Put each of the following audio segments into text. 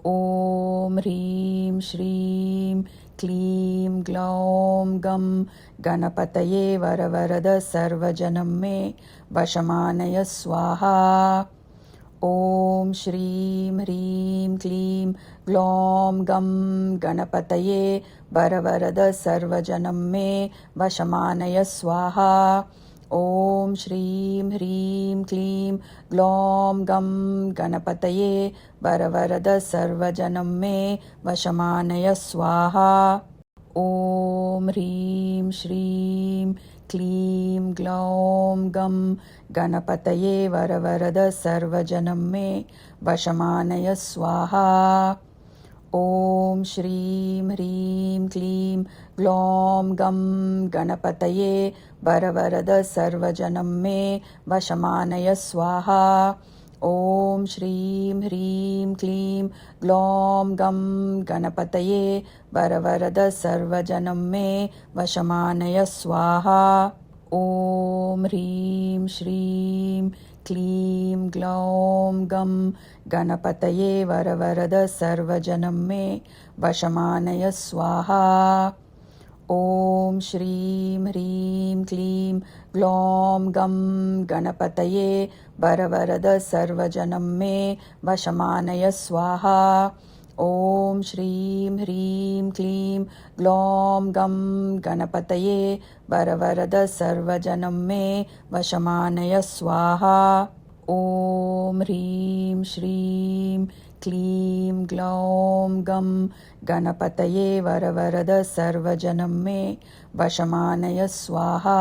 ॐ ह्रीं श्रीं क्लीं ग्लौं गं गणपतये वरवरद सर्वजनं मे वशमानय स्वाहा। ॐ श्रीं ह्रीं क्लीं ग्लौं गं गणपतये वरवरद सर्वजनं मे वशमानय स्वाहा। ॐ श्रीं ह्रीं क्लीं ग्लौं गं गणपतये वरवरद सर्वजनं मे वशमानय स्वाहा। ॐ ह्रीं श्रीं क्लीं ग्लौं गं गणपतये वरवरद सर्वजनं मे वशमानय स्वाहा। ॐ श्रीं ह्रीं क्लीं ग्लौं गं गणपतये वरवरद सर्वजनं मे वशमानय स्वाहा। ॐ श्रीं ह्रीं क्लीं ग्लौं गं गणपतये वरवरद सर्वजनं मे वशमानय स्वाहा। ॐ ह्रीं श्रीं क्लीं ग्लौं गं गणपतये वरवरद सर्वजनं मे वशमानय स्वाहा। ॐ श्रीं ह्रीं क्लीं ग्लौं गं गणपतये वरवरद सर्वजनं मे वशमानय स्वाहा। ॐ श्रीं ह्रीं क्लीं ग्लौं गं गणपतये वरवरद सर्वजनं मे वशमानय स्वाहा। ॐ ह्रीं श्रीं क्लीं ग्लौं गं गणपतये वरवरद सर्वजनं मे वशमानय स्वाहा।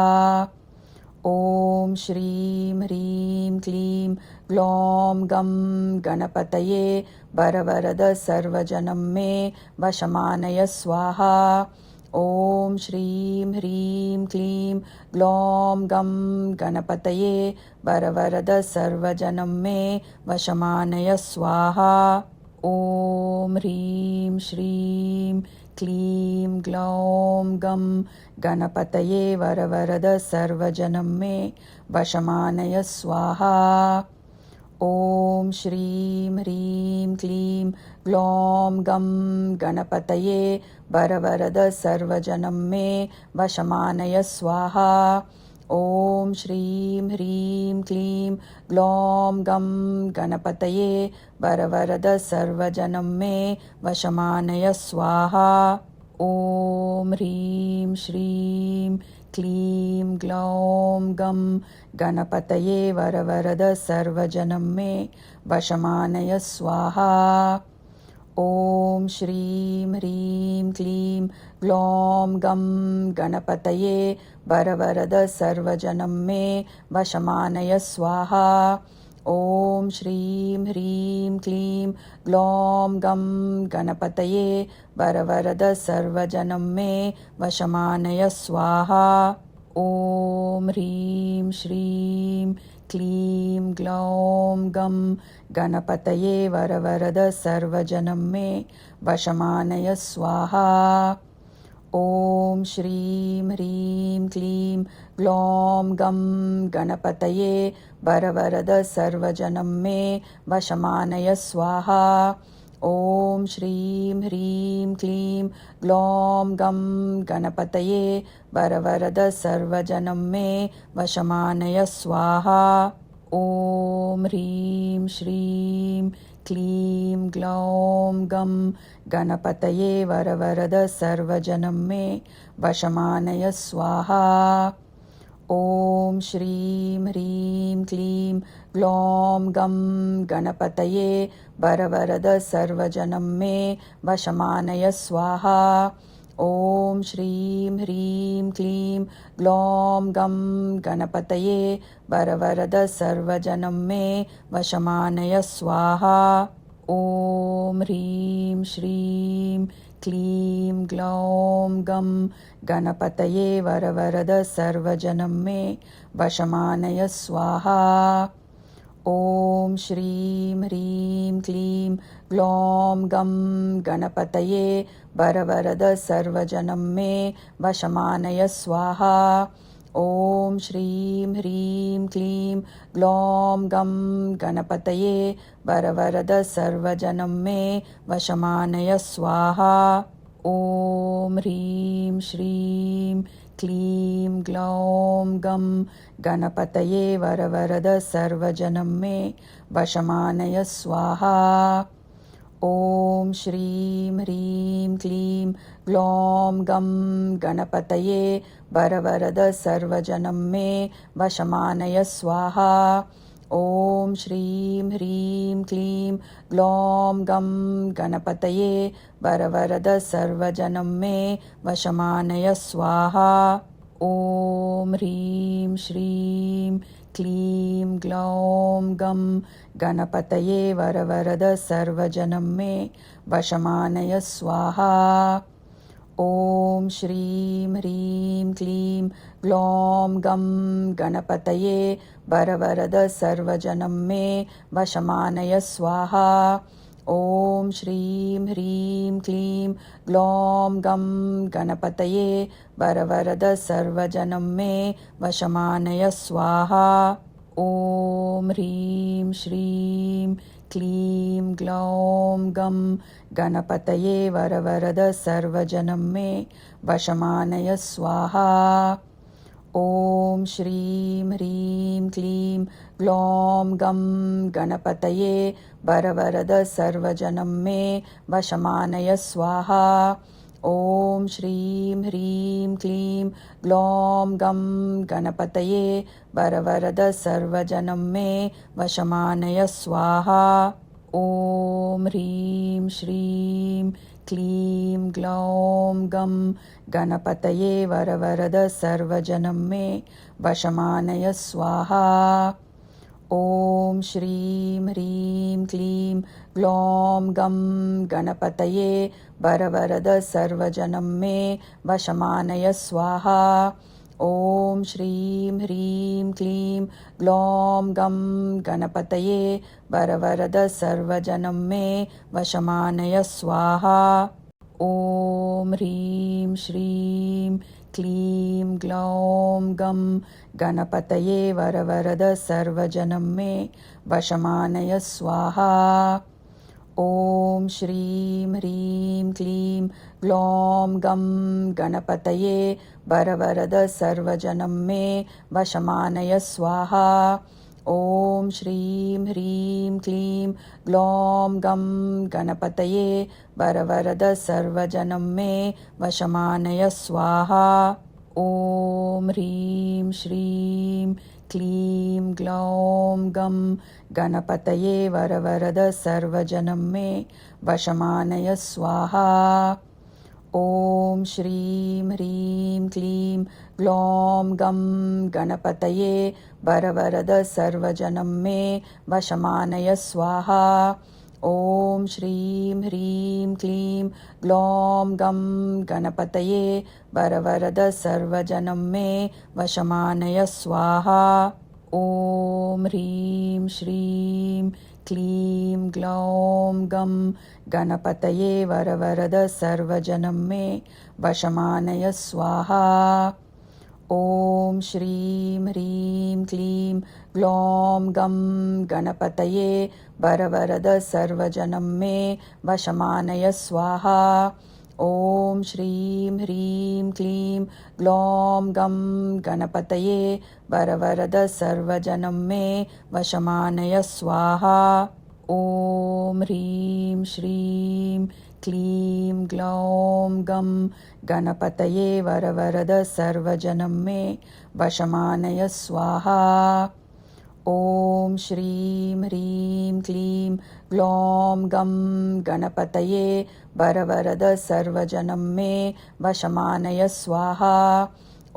ॐ श्रीं ह्रीं क्लीं ग्लौं गं गणपतये वरवरद सर्वजनं मे वशमानय स्वाहा। ॐ श्रीं ह्रीं क्लीं ग्लौं गं गणपतये वरवरद सर्वजनं मे वशमानय स्वाहा। ॐ ह्रीं श्रीं क्लीं ग्लौं गं गणपतये वरवरद सर्वजनं मे वशमानय स्वाहा। ॐ श्रीं ह्रीं क्लीं ग्लौं गं गणपतये वरवरद सर्वजनं मे वशमानय स्वाहा। ॐ श्रीं ह्रीं क्लीं ग्लौं गं गणपतये वरवरद सर्वजनं मे वशमानय स्वाहा। ॐ ह्रीं श्रीं क्लीं ग्लौं गं गणपतये वरवरद सर्वजनं मे वशमानय स्वाहा। ॐ श्रीं ह्रीं क्लीं ग्लौं गं गणपतये वरवरद सर्वजनं मे वशमानय स्वाहा। ॐ श्रीं ह्रीं क्लीं ग्लौं गं गणपतये वरवरद सर्वजनं मे वशमानय स्वाहा। ॐ ह्रीं श्रीं क्लीं ग्लौं गं गणपतये वरवरद सर्वजनं मे वशमानय स्वाहा। ॐ श्रीं ह्रीं क्लीं ग्लौं गं गणपतये वरवरद सर्वजनं मे वशमानय स्वाहा। ॐ श्रीं ह्रीं क्लीं ग्लौं गं गणपतये वरवरद सर्वजनं मे वशमानय स्वाहा। ॐ ह्रीं श्रीं क्लीं ग्लौं गं गणपतये वरवरद सर्वजनं मे वशमानय स्वाहा। ॐ श्रीं ह्रीं क्लीं ग्लौं गं गणपतये वरवरद सर्वजनं मे वशमानय स्वाहा। ॐ श्रीं ह्रीं क्लीं ग्लौं गं गणपतये वरवरद सर्वजनं मे वशमानय स्वाहा। ॐ ह्रीं श्रीं क्लीं ग्लौं गं गणपतये वरवरद सर्वजनं मे वशमानय स्वाहा। ॐ श्रीं ह्रीं क्लीं ग्लौं गं गणपतये वरवरद सर्वजनं मे वशमानय स्वाहा। ॐ श्रीं ह्रीं क्लीं ग्लौं गं गणपतये वरवरद सर्वजनं मे वशमानय स्वाहा। ॐ ह्रीं श्रीं क्लीं ग्लौं गं गणपतये वरवरद सर्वजनं मे वशमानय स्वाहा। ॐ श्रीं ह्रीं क्लीं ग्लौं गं गणपतये वरवरद सर्वजनं मे वशमानय स्वाहा। ॐ श्रीं ह्रीं क्लीं ग्लौं गं गणपतये वरवरद सर्वजनं मे वशमानय स्वाहा। ॐ ह्रीं श्रीं क्लीं ग्लौं गं गणपतये वरवरद सर्वजनं मे वशमानय स्वाहा। ॐ श्रीं ह्रीं क्लीं ग्लौं गं गणपतये वरवरद सर्वजनं मे वशमानय स्वाहा। ॐ श्रीं ह्रीं क्लीं ग्लौं गं गणपतये वरवरद सर्वजनं मे वशमानय स्वाहा। ॐ ह्रीं श्रीं क्लीं ग्लौं गं गणपतये वरवरद सर्वजनं मे वशमानय स्वाहा। ॐ श्रीं ह्रीं क्लीं ग्लौं गं गणपतये वरवरद सर्वजनं मे वशमानय स्वाहा। ॐ श्रीं ह्रीं क्लीं ग्लौं गं गणपतये वरवरद सर्वजनं मे वशमानय स्वाहा। ॐ ह्रीं श्रीं क्लीं ग्लौं गं गणपतये वरवरद सर्वजनं मे वशमानय स्वाहा। ॐ श्रीं ह्रीं क्लीं ग्लौं गं गणपतये वरवरद सर्वजनं मे वशमानय स्वाहा। ॐ श्रीं ह्रीं क्लीं ग्लौं गं गणपतये वरवरद सर्वजनं मे वशमानय स्वाहा। ॐ ह्रीं श्रीं क्लीं ग्लौं गं गणपतये वरवरद सर्वजनं मे वशमानय स्वाहा। ॐ श्रीं ह्रीं क्लीं ग्लौं गं गणपतये वरवरद सर्वजनं मे वशमानय स्वाहा। ॐ श्रीं ह्रीं क्लीं ग्लौं गं गणपतये वरवरद सर्वजनं मे वशमानय स्वाहा। ॐ ह्रीं श्रीं क्लीं ग्लौं गं गणपतये वरवरद सर्वजनं मे वशमानय स्वाहा। ॐ श्रीं ह्रीं क्लीं ग्लौं गं गणपतये वरवरद सर्वजनं मे वशमानय स्वाहा। ॐ श्रीं ह्रीं क्लीं ग्लौं गं गणपतये वरवरद सर्वजनं मे वशमानय स्वाहा। ॐ ह्रीं श्रीं क्लीं ग्लौं गं गणपतये वरवरद सर्वजनं मे वशमानय स्वाहा। ॐ श्रीं ह्रीं क्लीं ग्लौं गं गणपतये वरवरद सर्वजनं मे वशमानय स्वाहा। ॐ श्रीं ह्रीं क्लीं ग्लौं गं गणपतये वरवरद सर्वजनं मे वशमानय स्वाहा। ॐ ह्रीं श्रीं क्लीं ग्लौं गं गणपतये वरवरद सर्वजनं मे वशमानय स्वाहा। ॐ श्रीं ह्रीं क्लीं ग्लौं गं गणपतये वरवरद सर्वजनं मे वशमानय स्वाहा।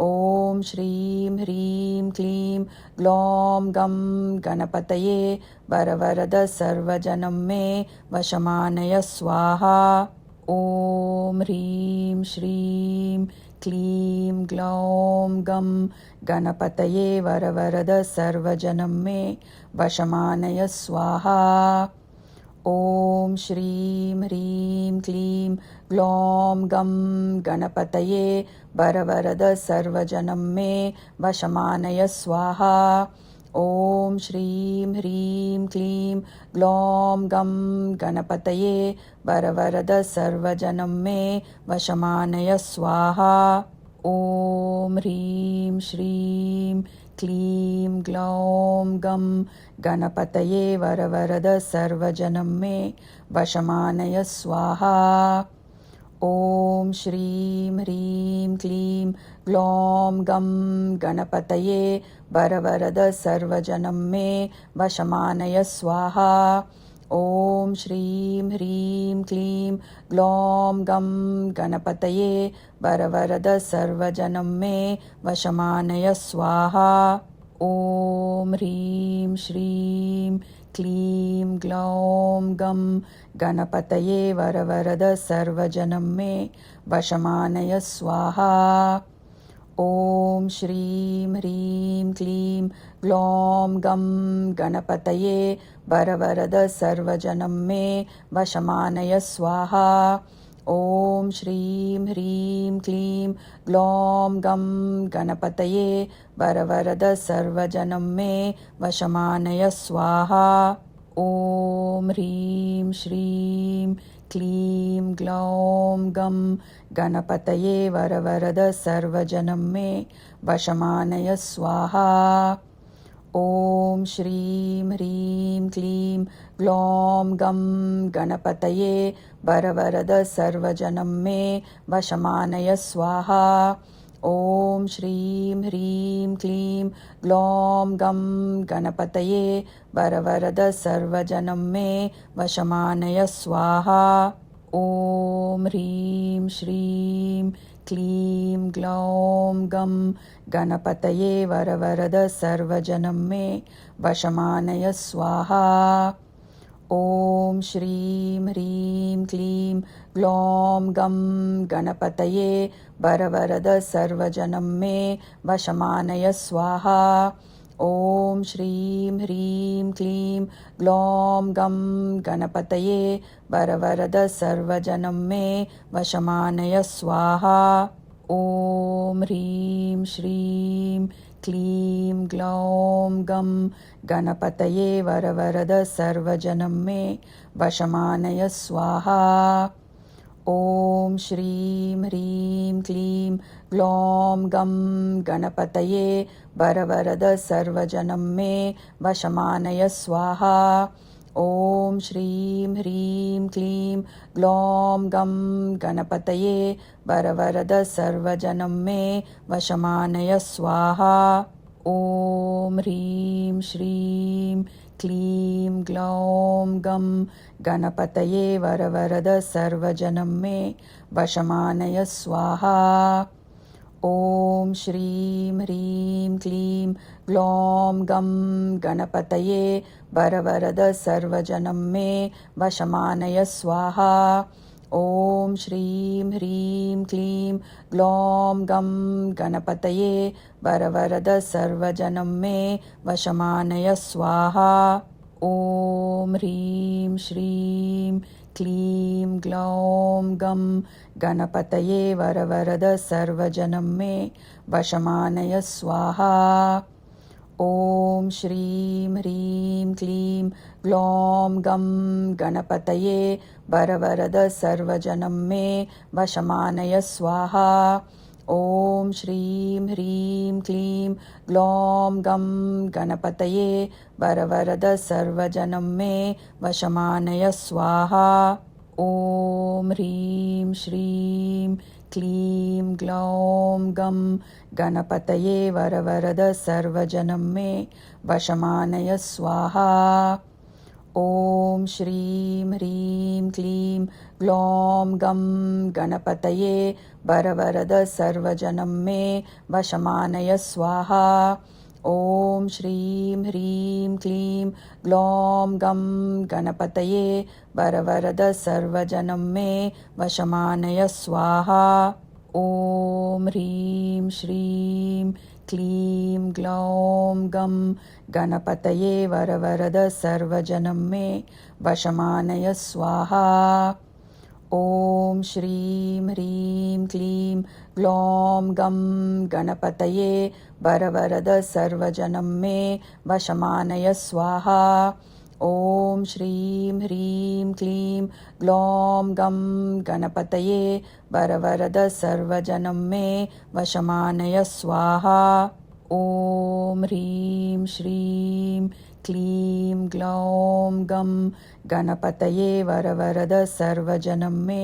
ॐ श्रीं ह्रीं क्लीं ग्लौं गं गणपतये वरवरद सर्वजनं मे वशमानय स्वाहा। ॐ ह्रीं श्रीं क्लीं ग्लौं गं गणपतये वरवरद सर्वजनं मे वशमानय स्वाहा। ॐ श्रीं ह्रीं क्लीं ग्लौं गं गणपतये वरवरद सर्वजनं मे वशमानय स्वाहा। ॐ श्रीं ह्रीं क्लीं ग्लौं गं गणपतये वरवरद सर्वजनं मे वशमानय स्वाहा। ॐ ह्रीं श्रीं क्लीं ग्लौं गं गणपतये वरवरद सर्वजनं मे वशमानय स्वाहा। ॐ श्रीं ह्रीं क्लीं ग्लौं गं गणपतये वरवरद सर्वजनं मे वशमानय स्वाहा। ॐ श्रीं ह्रीं क्लीं ग्लौं गं गणपतये वरवरद सर्वजनं मे वशमानय स्वाहा। ॐ ह्रीं श्रीं क्लीं ग्लौं गं गणपतये वरवरद सर्वजनं मे वशमानय स्वाहा। ॐ श्रीं ह्रीं क्लीं ग्लौं गं गणपतये वरवरद सर्वजनं मे वशमानय स्वाहा। ॐ श्रीं ह्रीं क्लीं ग्लौं गं गणपतये वरवरद सर्वजनं मे वशमानय स्वाहा। ॐ ह्रीं श्रीं क्लीं ग्लौं गं गणपतये वरवरद सर्वजनं मे वशमानय स्वाहा। ॐ श्रीं ह्रीं क्लीं ग्लौं गं गणपतये वरवरद सर्वजनं मे वशमानय स्वाहा। ॐ श्रीं ह्रीं क्लीं ग्लौं गं गणपतये वरवरद सर्वजनं मे वशमानय स्वाहा। ॐ ह्रीं श्रीं क्लीं ग्लौं गं गणपतये वरवरद सर्वजनं मे वशमानय स्वाहा। ॐ श्रीं ह्रीं क्लीं ग्लौं गं गणपतये वरवरद सर्वजनं मे वशमानय स्वाहा। ॐ श्रीं ह्रीं क्लीं ग्लौं गं गणपतये वरवरद सर्वजनं मे वशमानय स्वाहा। ॐ ह्रीं श्रीं क्लीं ग्लौं गं गणपतये वरवरद सर्वजनं मे वशमानय स्वाहा। ॐ श्रीं ह्रीं क्लीं ग्लौं गं गणपतये वरवरद सर्वजनं मे वशमानय स्वाहा। ॐ श्रीं ह्रीं क्लीं ग्लौं गं गणपतये वरवरद सर्वजनं मे वशमानय स्वाहा। ॐ ह्रीं श्रीं क्लीं ग्लौं गं गणपतये वरवरद सर्वजनं मे वशमानय स्वाहा। ॐ श्रीं ह्रीं क्लीं ग्लौं गं गणपतये वरवरद सर्वजनं मे वशमानय स्वाहा। ॐ श्रीं ह्रीं क्लीं ग्लौं गं गणपतये वरवरद सर्वजनं मे वशमानय स्वाहा। ॐ ह्रीं श्रीं क्लीं ग्लौं गं गणपतये वरवरद सर्वजनं मे वशमानय स्वाहा। ॐ श्रीं ह्रीं क्लीं ग्लौं गं गणपतये वरवरद सर्वजनं मे वशमानय स्वाहा। ॐ श्रीं ह्रीं क्लीं ग्लौं गं गणपतये वरवरद सर्वजनं मे वशमानय स्वाहा। ॐ ह्रीं श्रीं क्लीं ग्लौं गं गणपतये वरवरद सर्वजनं मे वशमानय स्वाहा। ॐ श्रीं ह्रीं क्लीं ग्लौं गं गणपतये वरवरद सर्वजनं मे वशमानय स्वाहा। ॐ श्रीं ह्रीं क्लीं ग्लौं गं गणपतये वरवरद सर्वजनं मे वशमानय स्वाहा। ॐ ह्रीं श्रीं क्लीं ग्लौं गं गणपतये वरवरद सर्वजनं मे वशमानय स्वाहा। ॐ श्रीं ह्रीं क्लीं ग्लौं गं गणपतये वरवरद सर्वजनं मे वशमानय स्वाहा। ॐ श्रीं ह्रीं क्लीं ग्लौं गं गणपतये वरवरद सर्वजनं मे वशमानय स्वाहा। ॐ ह्रीं श्रीं क्लीं ग्लौं गं गणपतये वरवरद सर्वजनं मे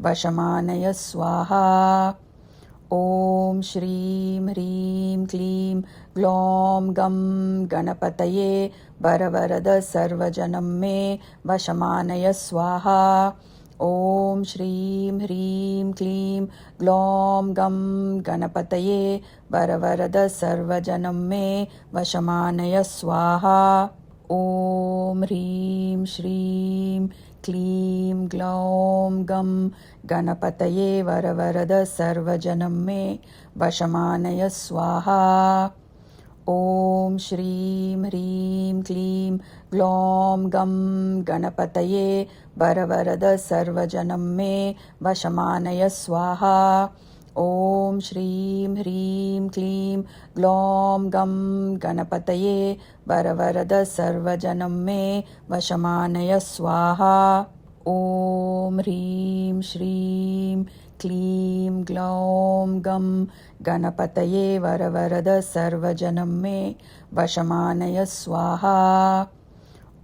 वशमानय स्वाहा। ॐ श्रीं ह्रीं क्लीं ग्लौं गं गणपतये वरवरद सर्वजनं मे वशमानय स्वाहा। ॐ श्रीं ह्रीं क्लीं ग्लौं गं गणपतये वरवरद सर्वजनं मे वशमानय स्वाहा। ॐ ह्रीं श्रीं क्लीं ग्लौं गं गणपतये वरवरद सर्वजनं मे वशमानय स्वाहा। ॐ श्रीं ह्रीं क्लीं ग्लौं गं गणपतये वरवरद सर्वजनं मे वशमानय स्वाहा। ॐ श्रीं ह्रीं क्लीं ग्लौं गं गणपतये वरवरद सर्वजनं मे वशमानय स्वाहा। ॐ ह्रीं श्रीं क्लीं ग्लौं गं गणपतये वरवरद सर्वजनं मे वशमानय स्वाहा।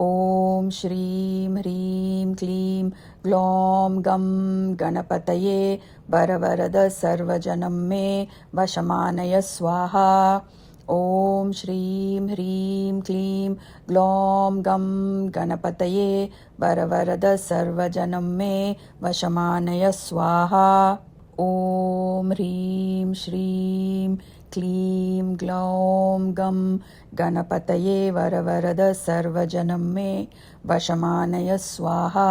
ॐ श्रीं ह्रीं क्लीं ग्लौं गं गणपतये वरवरद सर्वजनं मे वशमानय स्वाहा। ॐ श्रीं ह्रीं क्लीं ग्लौं गं गणपतये वरवरद सर्वजनं मे वशमानय स्वाहा। ॐ ह्रीं श्रीं क्लीं ग्लौं गं गणपतये वरवरद सर्वजनं मे वशमानय स्वाहा।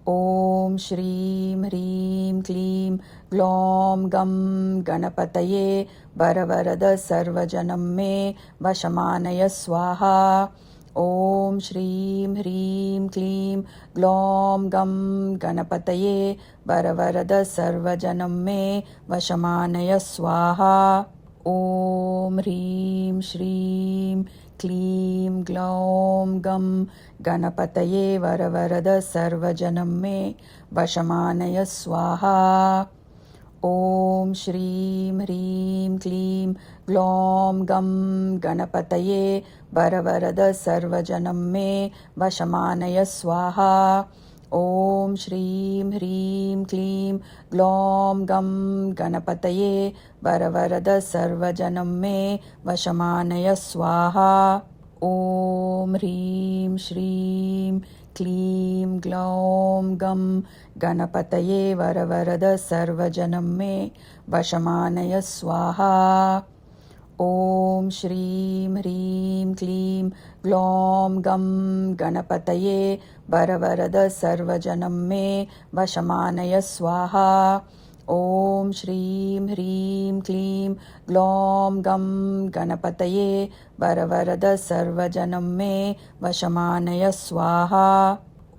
ॐ श्रीं ह्रीं क्लीं ग्लौं गं गणपतये वरवरद सर्वजनं मे वशमानय स्वाहा। ॐ श्रीं ह्रीं क्लीं ग्लौं गं गणपतये वरवरद सर्वजनं मे वशमानय स्वाहा। ॐ ह्रीं श्रीं क्लीं ग्लौं गं गणपतये वरवरद सर्वजनं मे वशमानय स्वाहा। ॐ श्रीं ह्रीं क्लीं ग्लौं गं गणपतये वरवरद सर्वजनं मे वशमानय स्वाहा। ॐ श्रीं ह्रीं क्लीं ग्लौं गं गणपतये वरवरद सर्वजनं मे वशमानय स्वाहा। ॐ ह्रीं श्रीं क्लीं ग्लौं गं गणपतये वरवरद सर्वजनं मे वशमानय स्वाहा। ॐ श्रीं ह्रीं क्लीं ग्लौं गं गणपतये वरवरद सर्वजनं मे वशमानय स्वाहा। ॐ श्रीं ह्रीं क्लीं ग्लौं गं गणपतये वरवरद सर्वजनं मे वशमानय स्वाहा।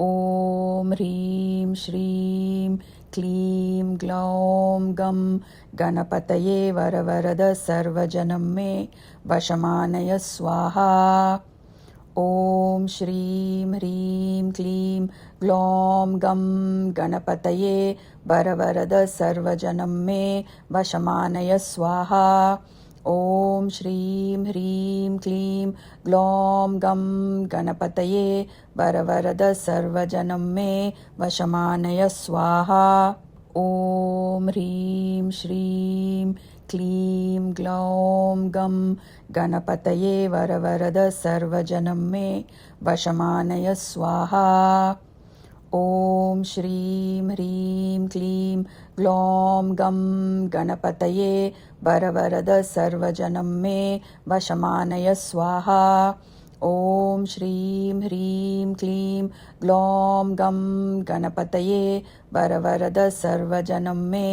ॐ ह्रीं श्रीं क्लीं ग्लौं गं गणपतये वरवरद सर्वजनं मे वशमानय स्वाहा। ॐ श्रीं ह्रीं क्लीं ग्लौं गं गणपतये वरवरद सर्वजनं मे वशमानय स्वाहा। ॐ श्रीं ह्रीं क्लीं ग्लौं गं गणपतये वरवरद सर्वजनं मे वशमानय स्वाहा। ॐ ह्रीं श्रीं क्लीं ग्लौं गं गणपतये वरवरद सर्वजनं मे वशमानय स्वाहा। ॐ श्रीं ह्रीं क्लीं ग्लौं गं गणपतये वरवरद सर्वजनं मे वशमानय स्वाहा। ॐ श्रीं ह्रीं क्लीं ग्लौं गं गणपतये वरवरद सर्वजनं मे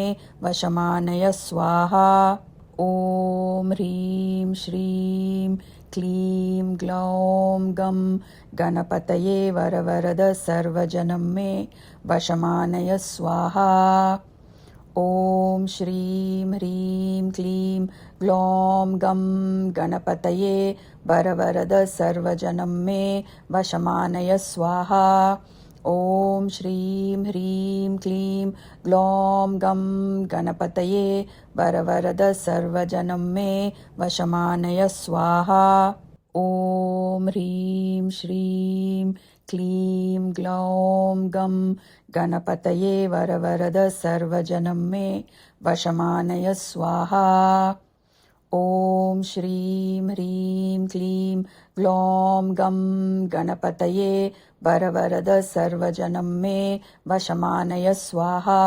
वशमानय स्वाहा। ॐ ह्रीं श्रीं क्लीं ग्लौं गं गणपतये वरवरद सर्वजनं मे वशमानय स्वाहा। ॐ श्रीं ह्रीं क्लीं ग्लौं गं गणपतये वरवरद सर्वजनं मे वशमानय स्वाहा। ॐ श्रीं ह्रीं क्लीं ग्लौं गं गणपतये वरवरद सर्वजनं मे वशमानय स्वाहा। ॐ ह्रीं श्रीं क्लीं ग्लौं गं गणपतये वरवरद सर्वजनं मे वशमानय स्वाहा। ॐ श्रीं ह्रीं क्लीं ग्लौं गं गणपतये वरवरद सर्वजनं मे वशमानय स्वाहा।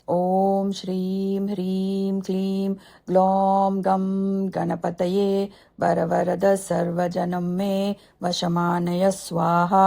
ॐ श्रीं ह्रीं क्लीं ग्लौं गं गणपतये वरवरद सर्वजनं मे वशमानय स्वाहा।